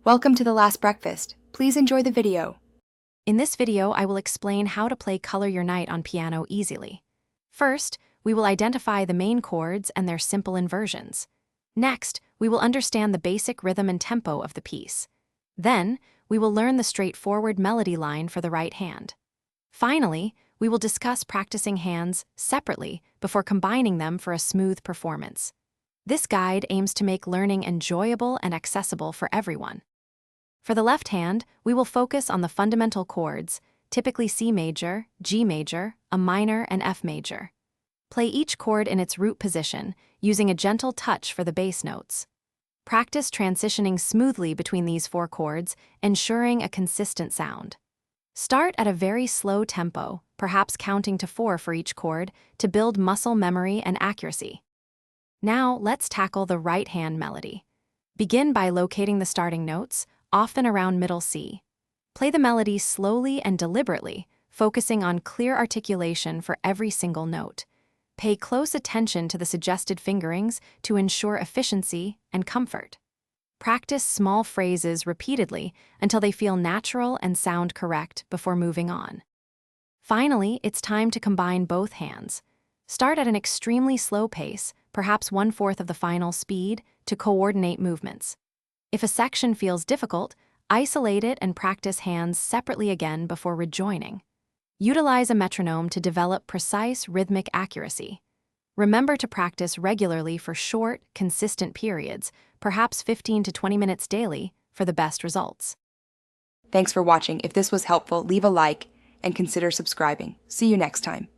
Welcome to The Last Breakfast. Please enjoy the video. In this video, I will explain how to play Color Your Night on piano easily. First, we will identify the main chords and their simple inversions. Next, we will understand the basic rhythm and tempo of the piece. Then, we will learn the straightforward melody line for the right hand. Finally, we will discuss practicing hands separately before combining them for a smooth performance. This guide aims to make learning enjoyable and accessible for everyone. For the left hand, we will focus on the fundamental chords, typically C major, G major, a minor, and F major. Play each chord in its root position, using a gentle touch for the bass notes. Practice transitioning smoothly between these four chords, ensuring a consistent sound. Start at a very slow tempo, perhaps counting to 4 for each chord, to build muscle memory and accuracy. Now, let's tackle the right hand melody. Begin by locating the starting notes, often around middle C. Play the melody slowly and deliberately, focusing on clear articulation for every single note. Pay close attention to the suggested fingerings to ensure efficiency and comfort. Practice small phrases repeatedly until they feel natural and sound correct before moving on. Finally, it's time to combine both hands. Start at an extremely slow pace, perhaps 1/4 of the final speed, to coordinate movements. If a section feels difficult, isolate it and practice hands separately again before rejoining. Utilize a metronome to develop precise rhythmic accuracy. Remember to practice regularly for short, consistent periods, perhaps 15 to 20 minutes daily, for the best results. Thanks for watching. If this was helpful, leave a like and consider subscribing. See you next time.